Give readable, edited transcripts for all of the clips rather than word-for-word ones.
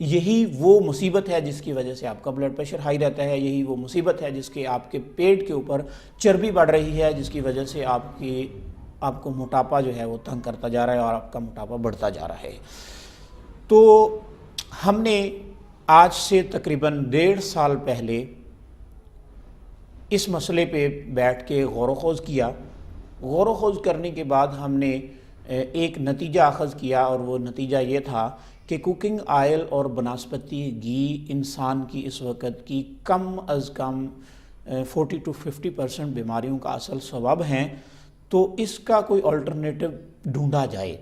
یہی وہ مصیبت ہے جس کی وجہ سے آپ کا بلڈ پریشر ہائی رہتا ہے، یہی وہ مصیبت ہے جس کے آپ کے پیٹ کے اوپر چربی بڑھ رہی ہے، جس کی وجہ سے آپ کو موٹاپا جو ہے وہ تنگ کرتا جا رہا ہے اور آپ کا موٹاپا بڑھتا جا رہا ہے۔ تو ہم نے آج سے تقریباً 1.5 سال پہلے اس مسئلے پہ بیٹھ کے غور و خوض کیا۔ غور و خوض کرنے کے بعد ہم نے ایک نتیجہ اخذ کیا، اور وہ نتیجہ یہ تھا کہ کوکنگ آئل اور بناسپتی گھی انسان کی اس وقت کی کم از کم 40 to 50% بیماریوں کا اصل سبب ہیں، تو اس کا کوئی آلٹرنیٹو ڈھونڈا جائے۔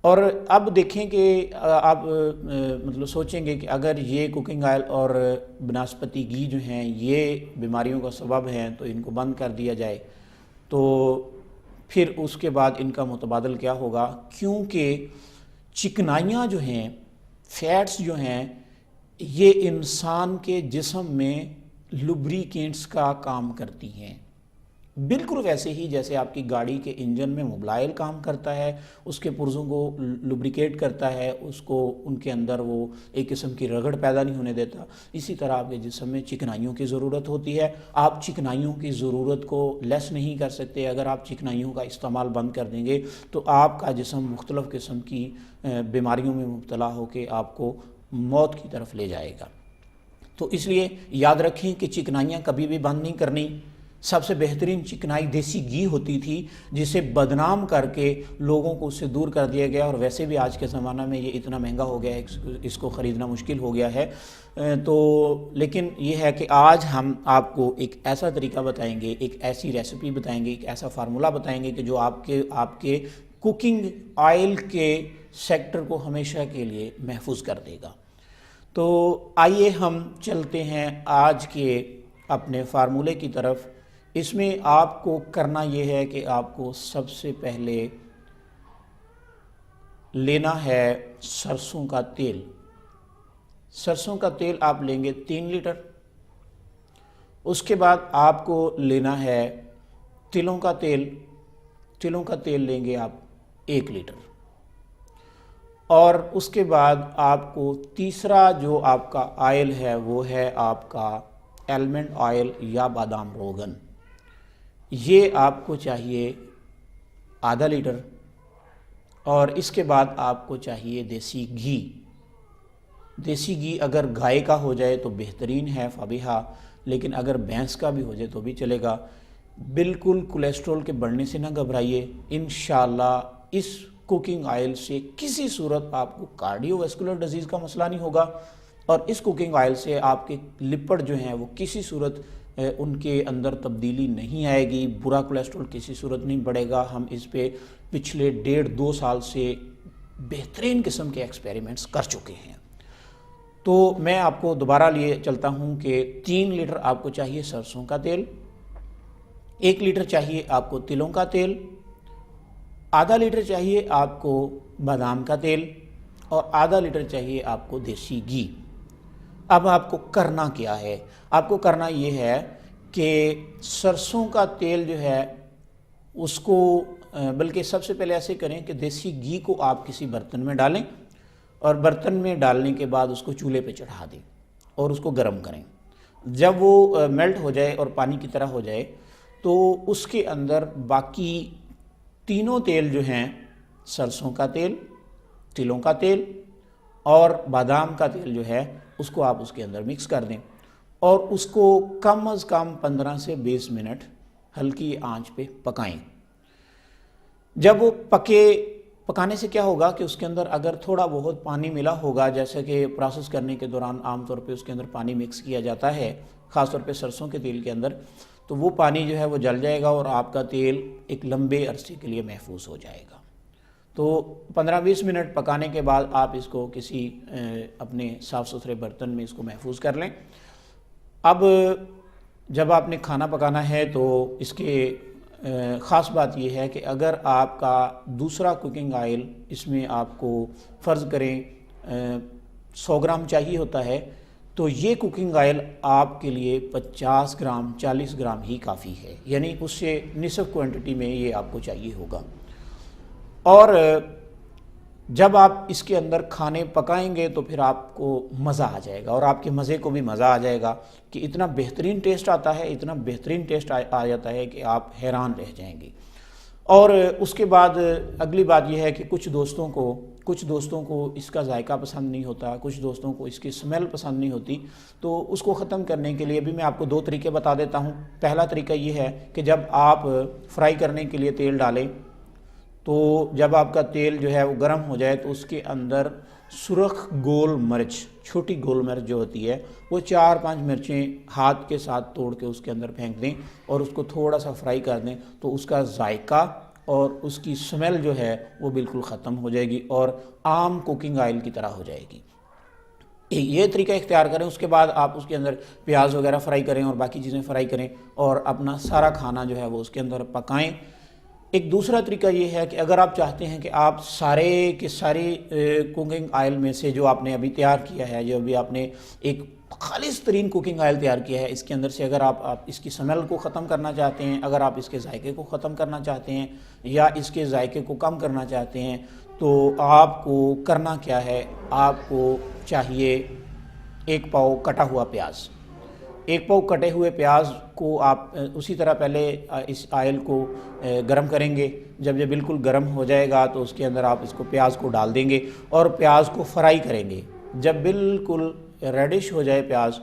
اور اب دیکھیں کہ آپ مطلب سوچیں گے کہ اگر یہ کوکنگ آئل اور بناسپتی گھی جو ہیں یہ بیماریوں کا سبب ہیں تو ان کو بند کر دیا جائے، تو پھر اس کے بعد ان کا متبادل کیا ہوگا؟ کیونکہ چکنائیاں جو ہیں، فیٹس جو ہیں، یہ انسان کے جسم میں لبریکینٹس کا کام کرتی ہیں، بالکل ویسے ہی جیسے آپ کی گاڑی کے انجن میں موبلائل کام کرتا ہے، اس کے پرزوں کو لبریکیٹ کرتا ہے، اس کو ان کے اندر وہ ایک قسم کی رگڑ پیدا نہیں ہونے دیتا، اسی طرح آپ کے جسم میں چکنائیوں کی ضرورت ہوتی ہے۔ آپ چکنائیوں کی ضرورت کو لیس نہیں کر سکتے۔ اگر آپ چکنائیوں کا استعمال بند کر دیں گے تو آپ کا جسم مختلف قسم کی بیماریوں میں مبتلا ہو کے آپ کو موت کی طرف لے جائے گا۔ تو اس لیے یاد رکھیں کہ چکنائیاں کبھی بھی بند نہیں کرنی۔ سب سے بہترین چکنائی دیسی گھی ہوتی تھی، جسے بدنام کر کے لوگوں کو اس سے دور کر دیا گیا، اور ویسے بھی آج کے زمانہ میں یہ اتنا مہنگا ہو گیا ہے، اس کو خریدنا مشکل ہو گیا ہے۔ تو لیکن یہ ہے کہ آج ہم آپ کو ایک ایسا طریقہ بتائیں گے، ایک ایسی ریسیپی بتائیں گے، ایک ایسا فارمولہ بتائیں گے کہ جو آپ کے کوکنگ آئل کے سیکٹر کو ہمیشہ کے لیے محفوظ کر دے گا۔ تو آئیے ہم چلتے ہیں آج کے اپنے فارمولے کی طرف۔ اس میں آپ کو کرنا یہ ہے کہ آپ کو سب سے پہلے لینا ہے سرسوں کا تیل۔ سرسوں کا تیل آپ لیں گے 3 لیٹر۔ اس کے بعد آپ کو لینا ہے تلوں کا تیل۔ تلوں کا تیل لیں گے آپ 1 لیٹر۔ اور اس کے بعد آپ کو تیسرا جو آپ کا آئل ہے وہ ہے آپ کا ایلمنڈ آئل یا بادام روغن۔ یہ آپ کو چاہیے ½ لیٹر۔ اور اس کے بعد آپ کو چاہیے دیسی گھی۔ دیسی گھی اگر گائے کا ہو جائے تو بہترین ہے فبیہا، لیکن اگر بھینس کا بھی ہو جائے تو بھی چلے گا۔ بالکل کولیسٹرول کے بڑھنے سے نہ گھبرائیے، انشاءاللہ اس کوکنگ آئل سے کسی صورت آپ کو کارڈیو ویسکولر ڈیزیز کا مسئلہ نہیں ہوگا، اور اس کوکنگ آئل سے آپ کے لپڈ جو ہیں وہ کسی صورت ان کے اندر تبدیلی نہیں آئے گی، برا کولیسٹرول کسی صورت نہیں بڑھے گا۔ ہم اس پہ پچھلے 1.5-2 سال سے بہترین قسم کے ایکسپیریمنٹس کر چکے ہیں۔ تو میں آپ کو دوبارہ لیے چلتا ہوں کہ 3 لیٹر آپ کو چاہیے سرسوں کا تیل، 1 لیٹر چاہیے آپ کو تلوں کا تیل، ½ لیٹر چاہیے آپ کو بادام کا تیل، اور ½ لیٹر چاہیے آپ کو دیسی گھی۔ اب آپ کو کرنا کیا ہے؟ آپ کو کرنا یہ ہے کہ سرسوں کا تیل جو ہے اس کو بلکہ سب سے پہلے ایسے کریں کہ دیسی گھی کو آپ کسی برتن میں ڈالیں، اور برتن میں ڈالنے کے بعد اس کو چولہے پہ چڑھا دیں اور اس کو گرم کریں۔ جب وہ میلٹ ہو جائے اور پانی کی طرح ہو جائے تو اس کے اندر باقی تینوں تیل جو ہیں، سرسوں کا تیل، تلوں کا تیل اور بادام کا تیل جو ہے، اس کو آپ اس کے اندر مکس کر دیں، اور اس کو کم از کم 15 سے 20 منٹ ہلکی آنچ پہ پکائیں۔ جب وہ پکانے سے کیا ہوگا کہ اس کے اندر اگر تھوڑا بہت پانی ملا ہوگا، جیسے کہ پروسیس کرنے کے دوران عام طور پہ اس کے اندر پانی مکس کیا جاتا ہے، خاص طور پہ سرسوں کے تیل کے اندر، تو وہ پانی جو ہے وہ جل جائے گا اور آپ کا تیل ایک لمبے عرصے کے لیے محفوظ ہو جائے گا۔ تو 15-20 منٹ پکانے کے بعد آپ اس کو کسی اپنے صاف ستھرے برتن میں اس کو محفوظ کر لیں۔ اب جب آپ نے کھانا پکانا ہے تو اس کے خاص بات یہ ہے کہ اگر آپ کا دوسرا کوکنگ آئل اس میں آپ کو فرض کریں 100 گرام چاہیے ہوتا ہے، تو یہ کوکنگ آئل آپ کے لیے 50 گرام 40 گرام ہی کافی ہے، یعنی اس سے نصف کوانٹٹی میں یہ آپ کو چاہیے ہوگا۔ اور جب آپ اس کے اندر کھانے پکائیں گے تو پھر آپ کو مزہ آ جائے گا، اور آپ کے مزے کو بھی مزہ آ جائے گا کہ اتنا بہترین ٹیسٹ آتا ہے، اتنا بہترین ٹیسٹ آ جاتا ہے کہ آپ حیران رہ جائیں گے۔ اور اس کے بعد اگلی بات یہ ہے کہ کچھ دوستوں کو اس کا ذائقہ پسند نہیں ہوتا، کچھ دوستوں کو اس کی سمیل پسند نہیں ہوتی، تو اس کو ختم کرنے کے لیے بھی میں آپ کو 2 طریقے بتا دیتا ہوں۔ پہلا طریقہ یہ ہے کہ جب آپ فرائی کرنے کے لیے تیل ڈالیں تو جب آپ کا تیل جو ہے وہ گرم ہو جائے تو اس کے اندر سرخ گول مرچ، چھوٹی گول مرچ جو ہوتی ہے، وہ 4-5 مرچیں ہاتھ کے ساتھ توڑ کے اس کے اندر پھینک دیں اور اس کو تھوڑا سا فرائی کر دیں، تو اس کا ذائقہ اور اس کی سمیل جو ہے وہ بالکل ختم ہو جائے گی اور عام کوکنگ آئل کی طرح ہو جائے گی۔ یہ طریقہ اختیار کریں۔ اس کے بعد آپ اس کے اندر پیاز وغیرہ فرائی کریں اور باقی چیزیں فرائی کریں اور اپنا سارا کھانا جو ہے وہ اس کے اندر پکائیں۔ ایک دوسرا طریقہ یہ ہے کہ اگر آپ چاہتے ہیں کہ آپ سارے کے ساری کوکنگ آئل میں سے جو آپ نے ابھی تیار کیا ہے، جو ابھی آپ نے ایک خالص ترین کوکنگ آئل تیار کیا ہے، اس کے اندر سے اگر آپ اس کی سمیل کو ختم کرنا چاہتے ہیں، اگر آپ اس کے ذائقے کو ختم کرنا چاہتے ہیں یا اس کے ذائقے کو کم کرنا چاہتے ہیں، تو آپ کو کرنا کیا ہے، آپ کو چاہیے 1 پاؤ کٹا ہوا پیاز۔ 1 پاؤ کٹے ہوئے پیاز کو آپ اسی طرح پہلے اس آئل کو گرم کریں گے۔ جب یہ بالکل گرم ہو جائے گا تو اس کے اندر آپ اس کو پیاز کو ڈال دیں گے اور پیاز کو فرائی کریں گے۔ جب بالکل ریڈش ہو جائے پیاز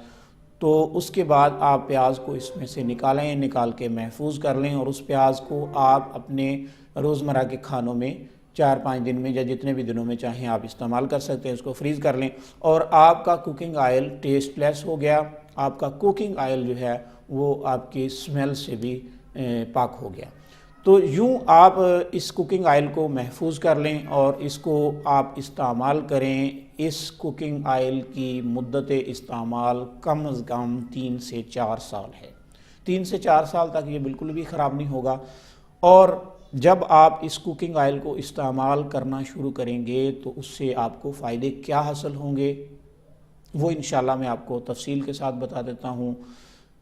تو اس کے بعد آپ پیاز کو اس میں سے نکال کے محفوظ کر لیں، اور اس پیاز کو آپ اپنے روزمرہ کے کھانوں میں 4-5 دن میں یا جتنے بھی دنوں میں چاہیں آپ استعمال کر سکتے ہیں، اس کو فریز کر لیں، اور آپ کا کوکنگ آئل ٹیسٹ لیس ہو گیا، آپ کا کوکنگ آئل جو ہے وہ آپ کی سمیل سے بھی پاک ہو گیا۔ تو یوں آپ اس کوکنگ آئل کو محفوظ کر لیں اور اس کو آپ استعمال کریں۔ اس کوکنگ آئل کی مدت استعمال کم از کم 3 سے 4 سال ہے۔ 3 سے 4 سال تک یہ بالکل بھی خراب نہیں ہوگا، اور جب آپ اس کوکنگ آئل کو استعمال کرنا شروع کریں گے تو اس سے آپ کو فائدے کیا حاصل ہوں گے وہ انشاءاللہ میں آپ کو تفصیل کے ساتھ بتا دیتا ہوں۔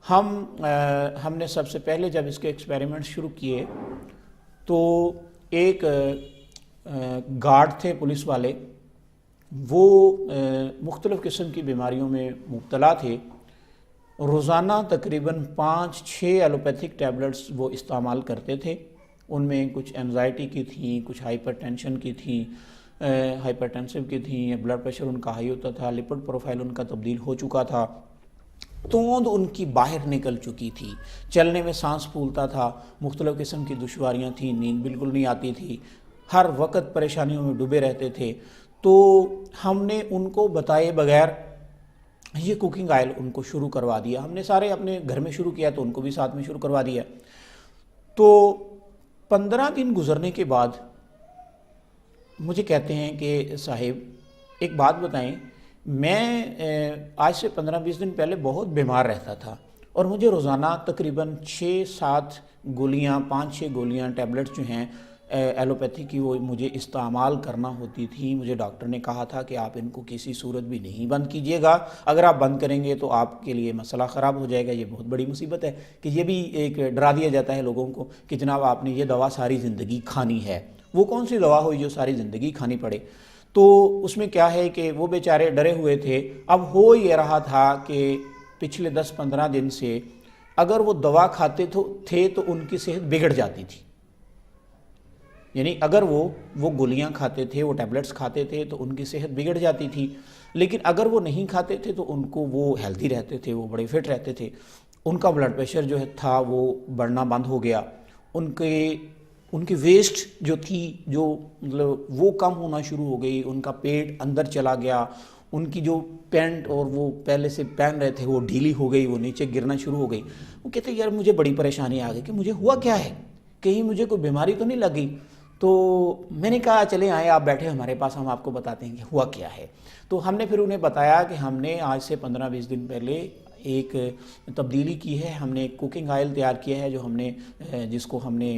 ہم نے سب سے پہلے جب اس کے ایکسپیریمنٹ شروع کیے تو ایک گارڈ تھے پولیس والے، وہ مختلف قسم کی بیماریوں میں مبتلا تھے، روزانہ تقریباً 5-6 ایلوپیتھک ٹیبلٹس وہ استعمال کرتے تھے۔ ان میں کچھ اینزائٹی کی تھیں، کچھ ہائپر ٹینشن کی تھیں، ہائپر ٹینسو کی تھیں، بلڈ پریشر ان کا ہائی ہوتا تھا، لپڈ پروفائل ان کا تبدیل ہو چکا تھا، توند ان کی باہر نکل چکی تھی، چلنے میں سانس پھولتا تھا، مختلف قسم کی دشواریاں تھیں، نیند بالکل نہیں آتی تھی، ہر وقت پریشانیوں میں ڈوبے رہتے تھے۔ تو ہم نے ان کو بتائے بغیر یہ کوکنگ آئل ان کو شروع کروا دیا۔ ہم نے سارے اپنے گھر میں شروع کیا تو ان کو بھی ساتھ میں شروع کروا دیا۔ تو 15 دن گزرنے کے بعد مجھے کہتے ہیں کہ صاحب ایک بات بتائیں، میں آج سے 15-20 دن پہلے بہت بیمار رہتا تھا اور مجھے روزانہ تقریباً 6-7 گولیاں، 5-6 گولیاں ٹیبلٹس جو ہیں ایلوپیتھی کی وہ مجھے استعمال کرنا ہوتی تھی۔ مجھے ڈاکٹر نے کہا تھا کہ آپ ان کو کسی صورت بھی نہیں بند کیجیے گا، اگر آپ بند کریں گے تو آپ کے لیے مسئلہ خراب ہو جائے گا، یہ بہت بڑی مصیبت ہے۔ کہ یہ بھی ایک ڈرا دیا جاتا ہے لوگوں کو کہ جناب آپ نے یہ دوا ساری زندگی کھانی ہے۔ وہ کون سی دوا ہوئی جو ساری زندگی کھانی پڑے؟ تو اس میں کیا ہے کہ وہ بیچارے ڈرے ہوئے تھے۔ اب ہو یہ رہا تھا کہ پچھلے 10-15 دن سے اگر وہ دوا کھاتے تھے تو ان کی صحت بگڑ جاتی تھی، یعنی اگر وہ گولیاں کھاتے تھے، وہ ٹیبلٹس کھاتے تھے تو ان کی صحت بگڑ جاتی تھی، لیکن اگر وہ نہیں کھاتے تھے تو ان کو وہ ہیلدی رہتے تھے، وہ بڑے فٹ رہتے تھے۔ ان کا بلڈ پریشر جو تھا وہ بڑھنا بند ہو گیا، ان کی ویسٹ جو تھی جو مطلب وہ کم ہونا شروع ہو گئی، ان کا پیٹ اندر چلا گیا، ان کی جو پینٹ اور وہ پہلے سے پہن رہے تھے وہ ڈھیلی ہو گئی، وہ نیچے گرنا شروع ہو گئی۔ وہ کہتے یار مجھے بڑی پریشانی آ گئی کہ مجھے ہوا کیا ہے، کہیں مجھے کوئی بیماری تو نہیں لگ گئی۔ تو میں نے کہا چلیں آئے آپ بیٹھے ہمارے پاس، ہم آپ کو بتاتے ہیں کہ ہوا کیا ہے۔ تو ہم نے پھر انہیں بتایا کہ ہم نے آج سے 15-20 دن پہلے ایک تبدیلی کی ہے، ہم نے ایک کوکنگ آئل تیار کیا ہے جس کو ہم نے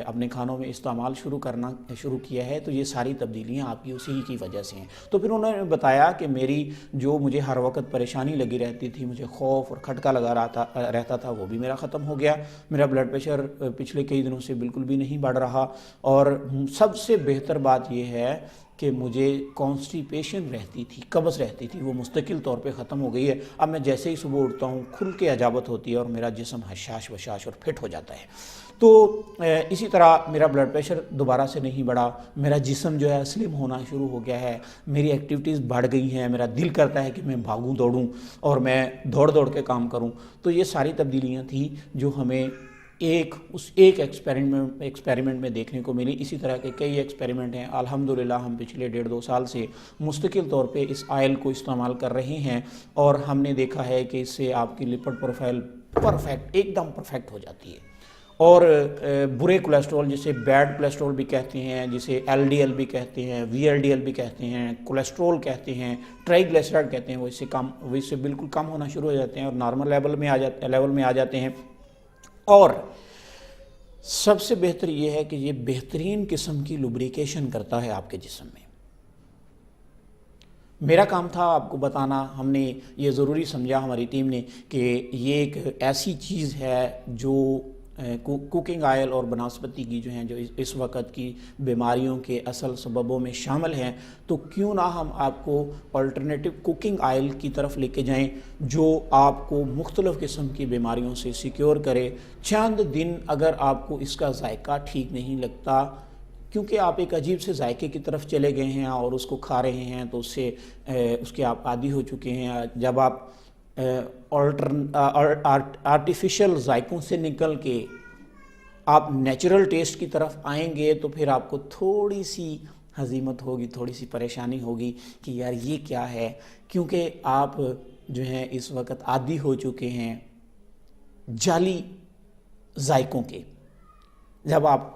اپنے کھانوں میں استعمال شروع کیا ہے، تو یہ ساری تبدیلیاں آپ کی اسی کی وجہ سے ہیں۔ تو پھر انہوں نے بتایا کہ مجھے ہر وقت پریشانی لگی رہتی تھی، مجھے خوف اور کھٹکا لگا رہتا تھا، وہ بھی میرا ختم ہو گیا، میرا بلڈ پریشر پچھلے کئی دنوں سے بالکل بھی نہیں بڑھ رہا، اور سب سے بہتر بات یہ ہے کہ مجھے کانسٹیپیشن رہتی تھی، قبض رہتی تھی، وہ مستقل طور پہ ختم ہو گئی ہے۔ اب میں جیسے ہی صبح اٹھتا ہوں کھل کے اجابت ہوتی ہے اور میرا جسم حشاش وشاش اور فٹ ہو جاتا ہے۔ تو اسی طرح میرا بلڈ پریشر دوبارہ سے نہیں بڑھا، میرا جسم جو ہے سلم ہونا شروع ہو گیا ہے، میری ایکٹیویٹیز بڑھ گئی ہیں، میرا دل کرتا ہے کہ میں بھاگوں دوڑوں اور میں دوڑ دوڑ کے کام کروں۔ تو یہ ساری تبدیلیاں تھیں جو ہمیں ایک ایکسپیریمنٹ میں دیکھنے کو ملی۔ اسی طرح کے کئی ایکسپیریمنٹ ہیں۔ الحمدللہ ہم پچھلے 1.5-2 سال سے مستقل طور پہ اس آئل کو استعمال کر رہے ہیں اور ہم نے دیکھا ہے کہ اس سے آپ کی لپڈ پروفائل پرفیکٹ، ایک دم پرفیکٹ ہو جاتی ہے۔ اور برے کولیسٹرول، جسے بیڈ کولیسٹرول بھی کہتے ہیں، جسے ایل ڈی ایل بھی کہتے ہیں، وی ایل ڈی ایل بھی کہتے ہیں، کولیسٹرول کہتے ہیں، ٹرائی گلیسرائڈ کہتے ہیں، وہ اس سے بالکل کم ہونا شروع ہو جاتے ہیں اور نارمل لیول میں آ جاتے ہیں۔ اور سب سے بہتر یہ ہے کہ یہ بہترین قسم کی لوبریکیشن کرتا ہے آپ کے جسم میں۔ میرا کام تھا آپ کو بتانا، ہم نے یہ ضروری سمجھا ہماری ٹیم نے کہ یہ ایک ایسی چیز ہے جو کوکنگ آئل اور بناسپتی کی جو ہیں جو اس وقت کی بیماریوں کے اصل سببوں میں شامل ہیں، تو کیوں نہ ہم آپ کو الٹرنیٹو کوکنگ آئل کی طرف لے کے جائیں جو آپ کو مختلف قسم کی بیماریوں سے سیکیور کرے۔ چند دن اگر آپ کو اس کا ذائقہ ٹھیک نہیں لگتا، کیونکہ آپ ایک عجیب سے ذائقے کی طرف چلے گئے ہیں اور اس کو کھا رہے ہیں، تو اس کے آپ عادی ہو چکے ہیں۔ جب آپ آرٹیفیشل ذائقوں سے نکل کے آپ نیچرل ٹیسٹ کی طرف آئیں گے تو پھر آپ کو تھوڑی سی ہضیمت ہوگی، تھوڑی سی پریشانی ہوگی کہ یار یہ کیا ہے، کیونکہ آپ جو ہیں اس وقت عادی ہو چکے ہیں جعلی ذائقوں کے۔ جب آپ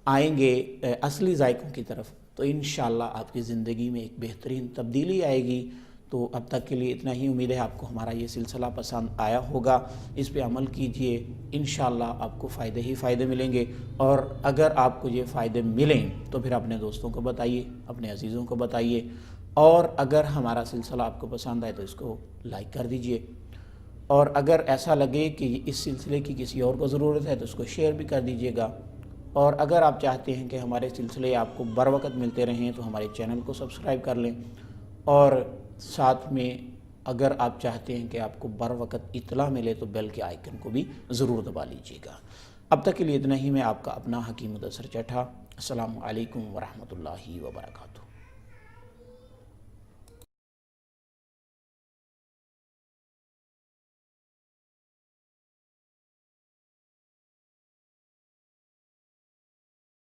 آئیں گے اصلی ذائقوں کی طرف تو انشاءاللہ آپ کی زندگی میں ایک بہترین تبدیلی آئے گی۔ تو اب تک کے لیے اتنا ہی، امید ہے آپ کو ہمارا یہ سلسلہ پسند آیا ہوگا، اس پہ عمل کیجئے، انشاءاللہ آپ کو فائدے ہی فائدے ملیں گے۔ اور اگر آپ کو یہ فائدے ملیں تو پھر اپنے دوستوں کو بتائیے، اپنے عزیزوں کو بتائیے، اور اگر ہمارا سلسلہ آپ کو پسند آئے تو اس کو لائک کر دیجئے، اور اگر ایسا لگے کہ اس سلسلے کی کسی اور کو ضرورت ہے تو اس کو شیئر بھی کر دیجئے گا۔ اور اگر آپ چاہتے ہیں کہ ہمارے سلسلے آپ کو بر وقت ملتے رہیں تو ہمارے چینل کو سبسکرائب کر لیں، اور ساتھ میں اگر آپ چاہتے ہیں کہ آپ کو بر وقت اطلاع ملے تو بیل کے آئیکن کو بھی ضرور دبا لیجیے گا۔ اب تک کے لیے اتنا ہی، میں آپ کا اپنا حکیم مدثر چٹھا۔ السلام علیکم ورحمۃ اللہ وبرکاتہ۔